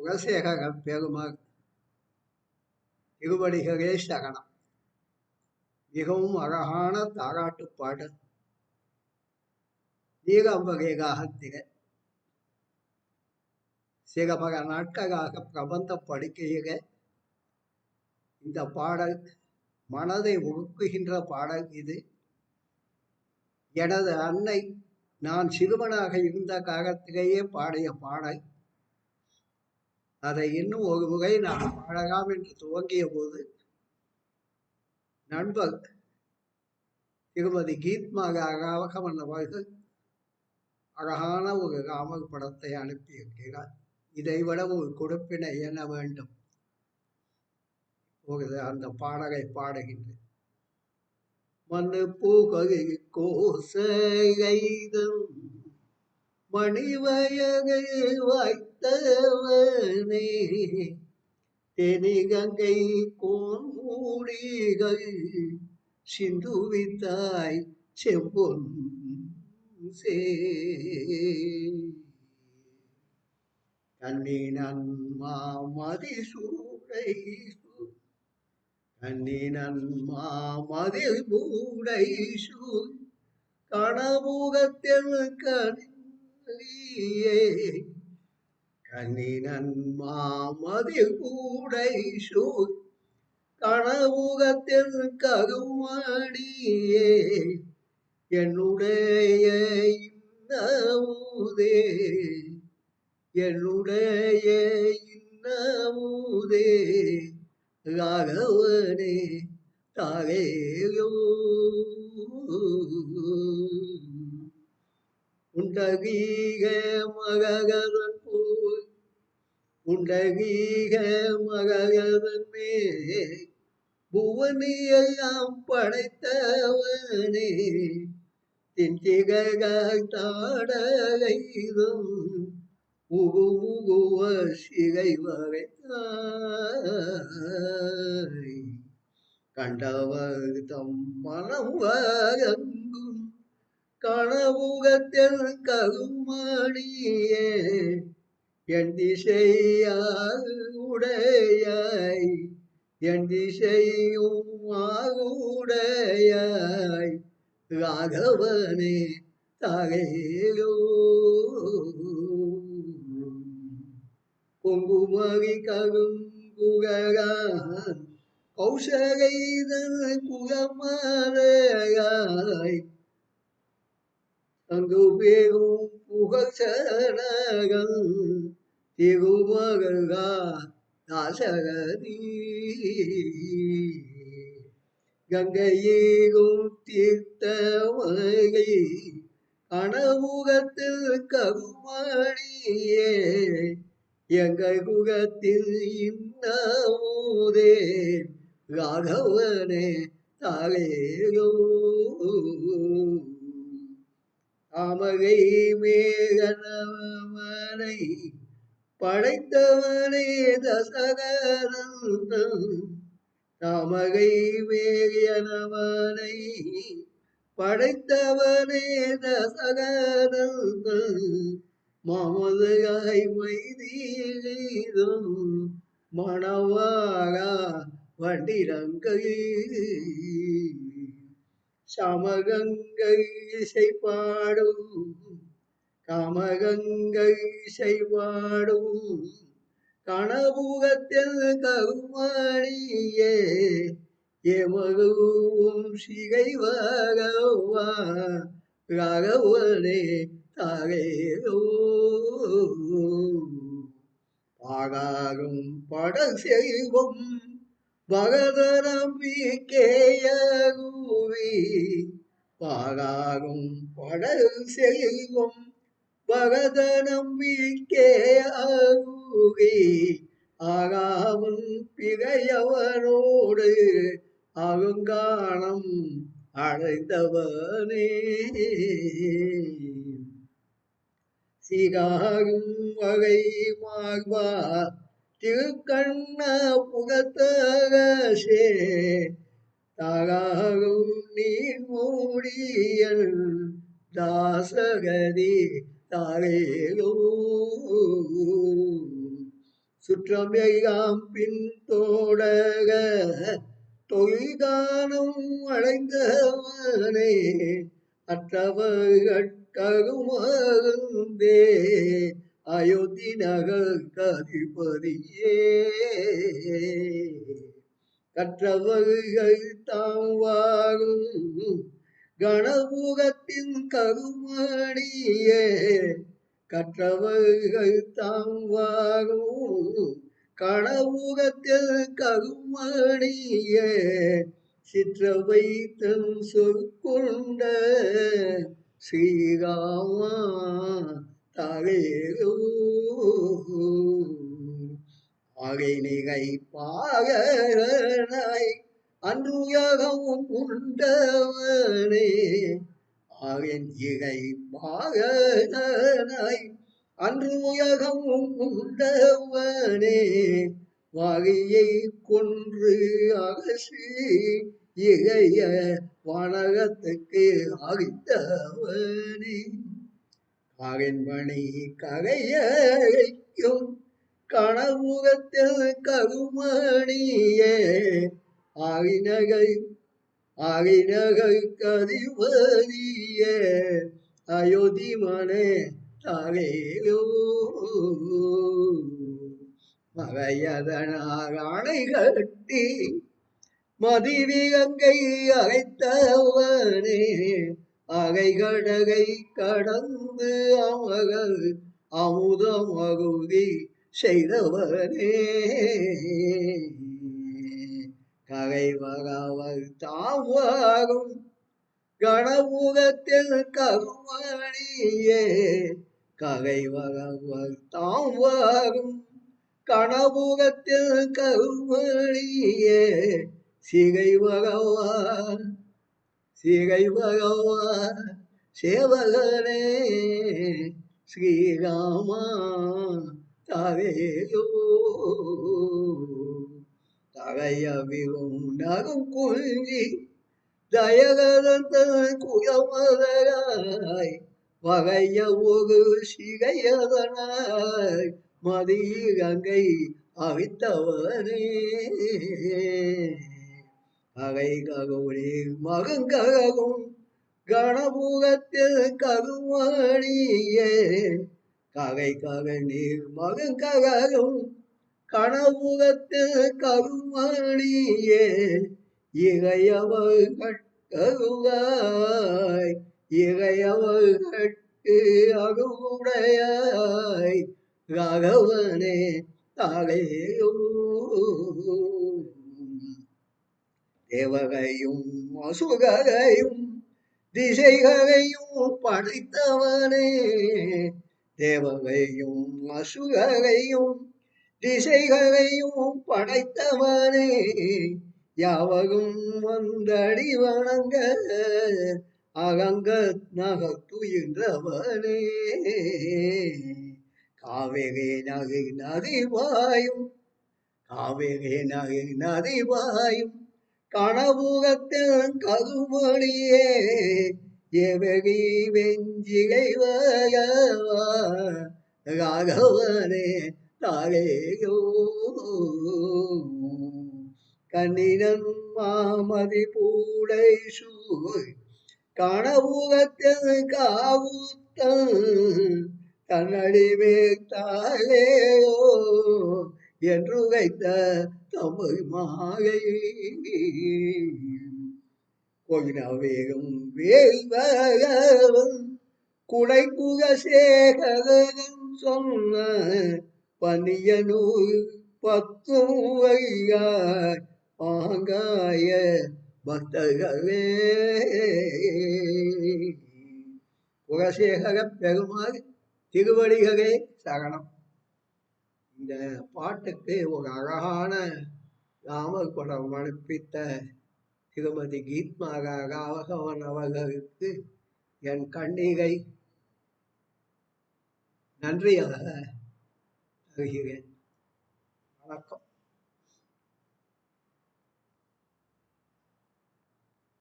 குலசேகர பெருமாள் திருவடிகளே சரணம். மிகவும் அழகான தாராட்டு பாடல். நீலாம்பகை ராகத்திலே சில பல நாட்களாக பிரபந்தம் படிக்கையிலே இந்த பாடல் மனதை உருக்குகின்ற பாடல் இது. எனது அன்னை நான் சிறுவனாக இருந்த காலத்திலேயே பாடிய பாடல். அதை இன்னும் ஒரு முறை நான் பாடலாம் என்று துவங்கிய போது நண்பர் திருமதி கீத்மாகா ராகவன் அவர்கள் அழகான ஒரு ராமர் படத்தை அனுப்பியிருக்கிறார். இதைவிட ஒரு கொடுப்பினை என்ன வேண்டும்? ஒரு அந்த பாடலை பாடுகின்றேன். மண்ணு பூகை கோசைதம் மணிவயகை வாய்த்தவனே தெனிகங்கை கோன்மூடிகள் சிந்துவித்தாய் செம்பொன் சே கண்ணினன் மாமதி சூடை கண்ணினன் மாமதி மூடை சூழ் கணமுகத்தில் கண்ணியே கண்ணினன் மாமதி மூடை சூழ் கணமுகத்தில் கருமணியே என்னுடைய இன்னமுதே என்னுடைய இன்னமுதே ராகவனே தாரேயோ உண்டகீக மககதன் போய் உண்டகீக மககதன் மே புவனியெல்லாம் படைத்தவனே தின்திகழ் தாடகைதும் உகுமுகுவ சிகை வரைத்தாய் கண்டவர் தம் மனம் வரங்கும் கனவுகத்தில் கருமணியே என் திசையாய் உடையாய் என் திசையும் ஆகுடையாய் ராகவனே தாரேயோ குங்குமரி கருங்குகரான் கௌசகைதன் குலமலையாய் அங்கு பெரும் புகழ்ச்சனகன் திருமகா தாசகதி கங்கையேகும் தீர்த்தமகை கனமுகத்தில் கருமணியே எங்கள் குகத்தில் இன்னமுதே ராகவனே தாரேயோ தாமகை மேகனவனை படைத்தவனே தசகரந்தன் தாமகை மேகனவனை படைத்தவனே தசகரந்தன் மாமதுகாய் மைதீதும் மணவாரா வண்டிரங்கை சமகங்கை இசை பாடும் காமகங்கை இசை பாடும் கனபுகத்தில் கருமணியே எமகும் சிகை வரவா ராகவனே தாரேயோ பாகாரும் படல் செய்வோம் பகதரம்பிக்கேயகுவி பாகாரும் படல் செய்வோம் பகதரம்பிக்கேயகுவி ஆகாவன் பிகையவனோடு அருங்கானம் அடைந்தவனே சீகாரும் வகை மார்பா திருக்கண்ண புகத்தகசே தாகாரும் நீர் மூடியல் தாசகதி தாரேயோ சுற்றமெல்லாம் பின் தோடக தொழில்கானம் அடைந்தவனே அற்றவர்கட்கருமருந்தே அயோத்தி நகர் கதிபதியே கற்றவர்கள் தாம் வாழும் கணபுரத்தின் கருமணியே கற்றவர்கள் தாம் வாழும் கணபுரத்தில் கருமணியே சிற்றவை தன் சொற்கொண்ட ஸ்ரீராமா தாரேரோ ஆகைநிகை பாகனாய் அன்றுயகமும் உண்டவனே ஆகின் இகை பாகனாய் அன்றுயகமும் உண்டவனே வாகியை கொன்று அகசி இகைய வானகத்துக்கு அழித்தவனே ஆகின்பணி கரையைக்கும் கணமுகத்தில் கருமணியே ஆகினகை கதிவதியே அயோத்தி மனே தாரேயோ மகையதனார் அணை கட்டி மதிவிகங்கை அழைத்தவனே அகைகடகை கடந்து அமகள் அமுதமகுதி செய்தவனே ககை வகவர் தாவாகும் கணமுகத்தில் கருமணியே ககை வகவர் தாவாகும் கணமுகத்தில் கருமணியே சிகை பகவான் சேவகனே ஸ்ரீராமா தாரேயோ தகையவிலும் நகும் குஞ்சி தயகதந்த குயமதராய் வகைய ஒரு சிகையதனாய் மதிகங்கை அவித்தவனே அகை ககுனே மகங்ககும் கணபுகத்தில் கருமணியே ககை ககநீர் மகங்ககும் கணபுகத்தில் கருமணியே இகையவர்கட்கருவாய் இகையவர்கட்கு அருவுடையாய் ராகவனே தாரேயோ தேவகையும் அசுகரையும் திசைகளையும் படைத்தவனே தேவகையும் அசுகரையும் திசைகளையும் படைத்தவனே யாவரும் வந்தடி வணங்க அகங்க நகத்துயின்றவனே காவேரி நகை நதிவாயும் காவேரி நகை நதிவாயும் கணபுரத்தில் கருமணியே எவரி வெஞ்சிகை ராகவனே தாரேயோ கண்ணினன் மாமதி பூடை சூழ் கணபுரத்தில் காவுத்தன் கண்ணடிமே தாரேயோ என்று வைத்த தமிழ் மாலை கொயினவேகம் வேல்வன் குடைக்குகசேகரன் சொன்ன பனியனூர் பத்தும் வையாய் பாங்காய பக்தர்களே குலசேகர பெருமாள் திருவடிகளே சரணம். இந்த பாட்டுக்கு ஒரு அழகான ராமர் படம் அனுப்பித்த திருமதி கீத்மாகா ராகவன் அவர்களுக்கு என் கண்ணீரை நன்றியாக தருகிறேன். வணக்கம்.